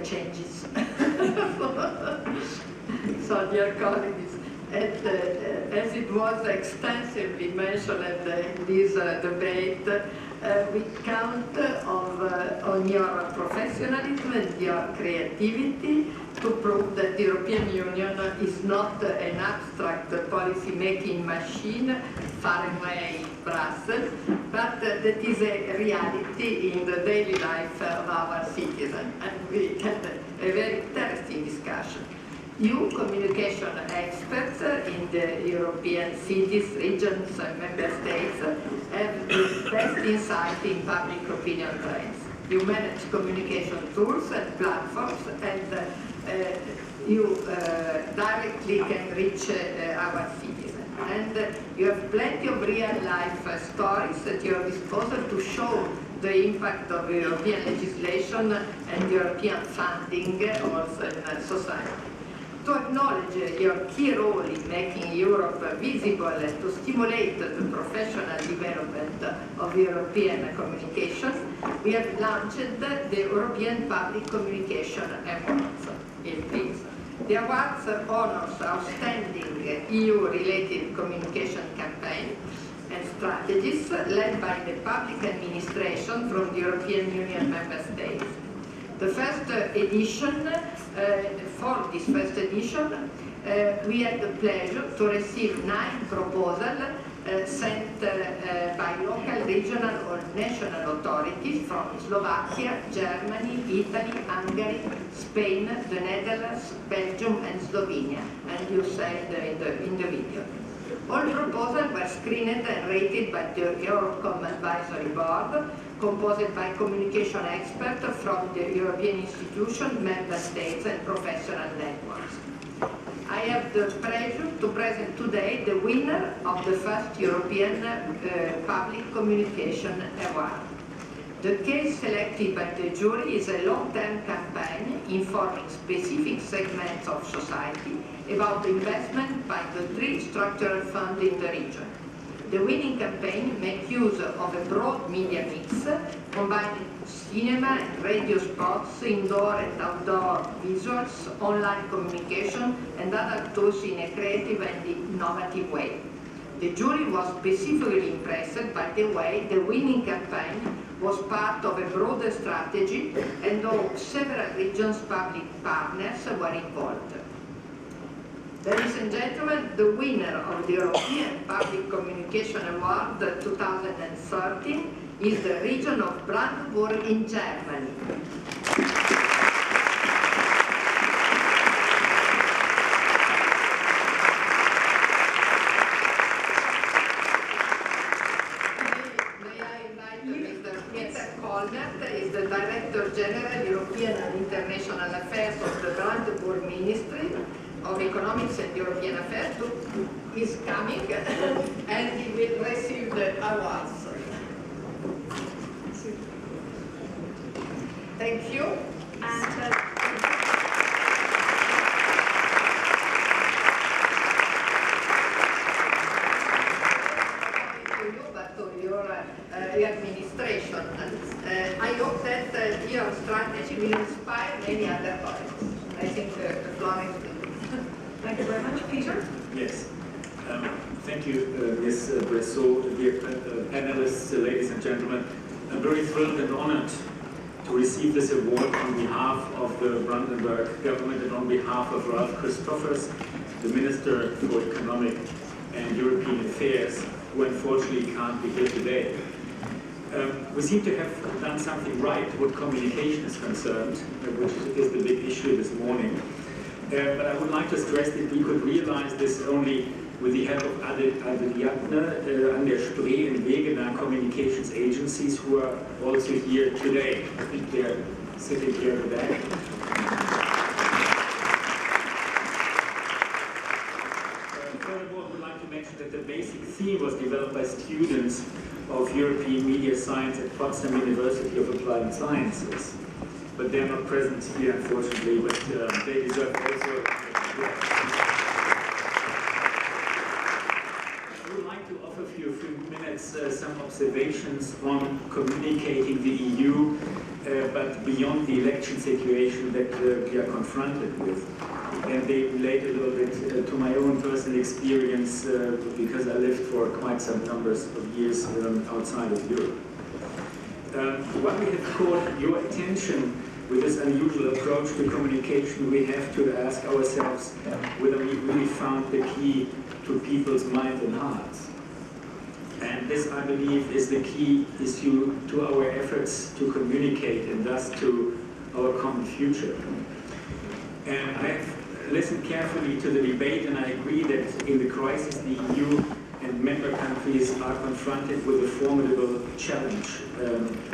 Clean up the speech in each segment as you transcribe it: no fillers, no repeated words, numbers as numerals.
changes. So, dear colleagues, as it was extensively mentioned in this debate, we count on your professionalism and your creativity to prove that the European Union is not an abstract policy-making machine far away in Brussels, but that is a reality in the daily life of our citizens. And we had a very interesting discussion. You, communication experts in the European cities, regions, and member states, have the best insight in public opinion trends. You manage communication tools and platforms, and you directly can reach our citizens. And you have plenty of real-life stories at your disposal to show the impact of European legislation and European funding also in society. To acknowledge your key role in making Europe visible and to stimulate the professional development of European communications, we have launched the European Public Communication Awards. The awards honors outstanding EU-related communication campaign and strategies led by the public administration from the European Union member states. The first edition, for this first edition, we had the pleasure to receive 9 proposals sent by local, regional or national authorities from Slovakia, Germany, Italy, Hungary, Spain, the Netherlands, Belgium and Slovenia, and you said in the video. All proposals were screened and rated by the EuroPCom advisory board, composed by communication experts from the European institutions, member states and professional networks. I have the pleasure to present today the winner of the first European Public Communication Award. The case selected by the jury is a long-term campaign informing specific segments of society about investment by the 3 structural funds in the region. The winning campaign makes use of a broad media mix, combining cinema and radio spots, indoor and outdoor visuals, online communication, and other tools in a creative and innovative way. The jury was specifically impressed by the way the winning campaign was part of a broader strategy and though several regions' public partners were involved. Ladies and gentlemen, the winner of the European Public Communication Award 2013 is the region of Brandenburg in Germany. May I invite Mr. Coleman, is the Director General, European and International Affairs of the Brandenburg Ministry of Economics and European Affairs, who is coming and he will receive the awards. Thank you. And to you, but to your administration. I hope that your strategy will inspire many other colleagues. I think the floor is good. Thank you very much. Peter? Yes. Thank you, Ms. Bresso, dear panelists, ladies and gentlemen. I'm very thrilled and honored to receive this award on behalf of the Brandenburg government and on behalf of Ralph Christophers, the Minister for Economic and European Affairs, who unfortunately can't be here today. We seem to have done something right what communication is concerned, which is the big issue this morning. But I would like to stress that we could realize this only with the help of Ariadne, an der Spree and Wegener communications agencies who are also here today. I think they're sitting here in the back. Furthermore, I would like to mention that the basic theme was developed by students of European Media Science at Potsdam University of Applied Sciences. But they're not present here, unfortunately, but they deserve also. I would like to offer for a few minutes some observations on communicating the EU but beyond the election situation that we are confronted with. And they relate a little bit to my own personal experience because I lived for quite some numbers of years outside of Europe. While we have caught your attention with this unusual approach to communication, we have to ask ourselves whether we really found the key to people's minds and hearts. And this, I believe, is the key issue to our efforts to communicate and thus to our common future. And I've listened carefully to the debate, and I agree that in the crisis the EU and member countries are confronted with a formidable challenge.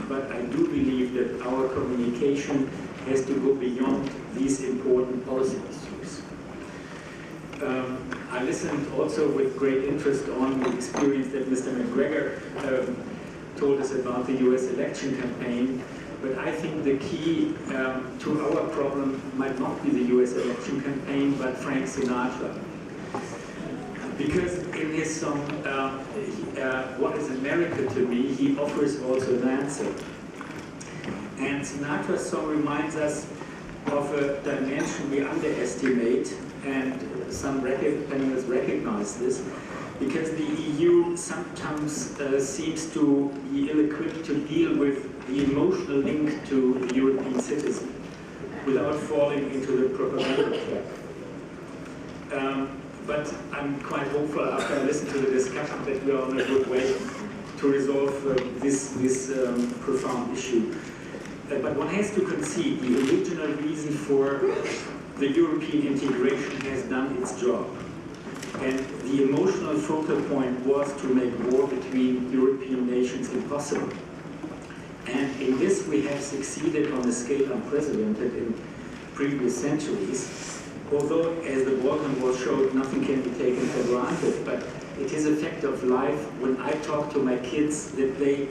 But I do believe that our communication has to go beyond these important policy issues. I listened also with great interest on the experience that Mr. McGregor told us about the US election campaign, but I think the key to our problem might not be the US election campaign, but Frank Sinatra. Because in his song, What is America to Me, he offers also an answer. And Sinatra's song reminds us of a dimension we underestimate, and some panelists recognize this, because the EU sometimes seems to be ill-equipped to deal with the emotional link to the European citizen without falling into the propaganda trap. But I'm quite hopeful after I listened to the discussion that we are on a good way to resolve this profound issue. But one has to concede the original reason for the European integration has done its job. And the emotional focal point was to make war between European nations impossible. And in this we have succeeded on a scale unprecedented in previous centuries. Although, as the Balkan War showed, nothing can be taken for granted, but it is a fact of life when I talk to my kids that they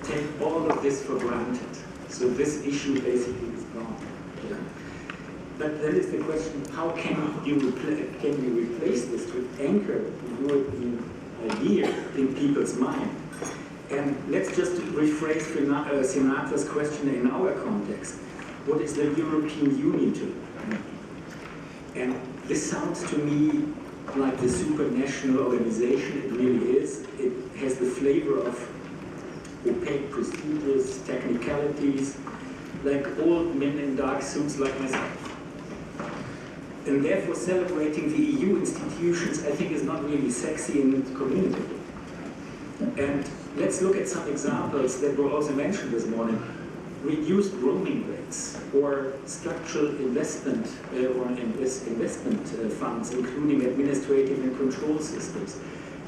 take all of this for granted. So this issue basically is gone. Yeah. But then is the question, how can you replace this to anchor the European idea in people's mind? And let's just rephrase Sinatra's question in our context. What is the European Union to? And this sounds to me like the supranational organization. It really is. It has the flavor of opaque procedures, technicalities, like old men in dark suits like myself. And therefore celebrating the EU institutions, I think, is not really sexy and communicative. And let's look at some examples that were also mentioned this morning. Reduced roaming rates, or structural investment investment funds, including administrative and control systems.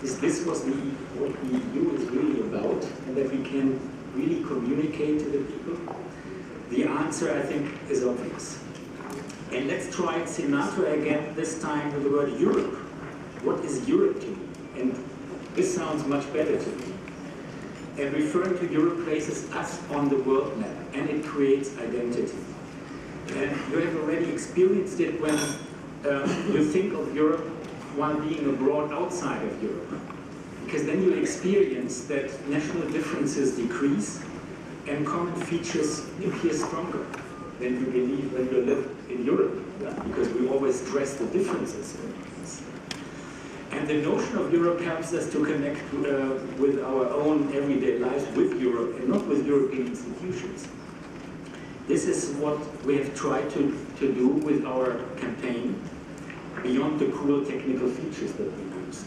Is this what the EU is really about, and that we can really communicate to the people? The answer, I think, is obvious. And let's try Sinatra again, this time with the word Europe. What is Europe to me? And this sounds much better to me. And referring to Europe places us on the world map, and it creates identity. And you have already experienced it when you think of Europe while being abroad outside of Europe. Because then you experience that national differences decrease and common features appear stronger than you believe when you live in Europe, because we always stress the differences. And the notion of Europe helps us to connect with our own everyday lives with Europe and not with European institutions. This is what we have tried to do with our campaign, beyond the cool technical features that we used.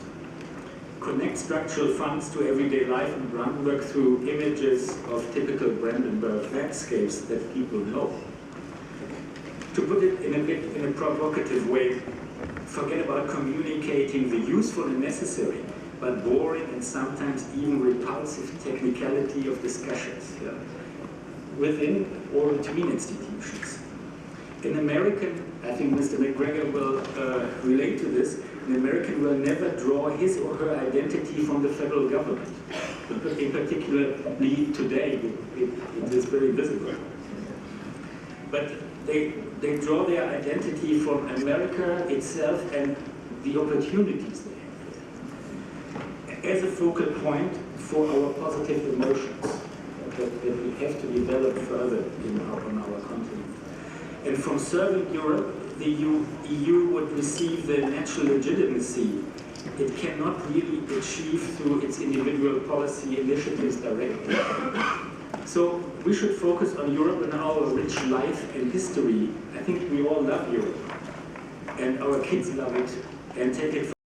Connect structural funds to everyday life in Brandenburg through images of typical Brandenburg landscapes that people know. To put it in a provocative way, forget about communicating the useful and necessary, but boring and sometimes even repulsive technicality of discussions within or between institutions. An American, I think Mr. McGregor will relate to this, an American will never draw his or her identity from the federal government. In particular, today, it is very visible. But they draw their identity from America itself and the opportunities they have as a focal point for our positive emotions. that we have to develop further on our continent. And from serving Europe, the EU would receive the natural legitimacy it cannot really achieve through its individual policy initiatives directly. So we should focus on Europe and our rich life and history. I think we all love Europe, and our kids love it, and take it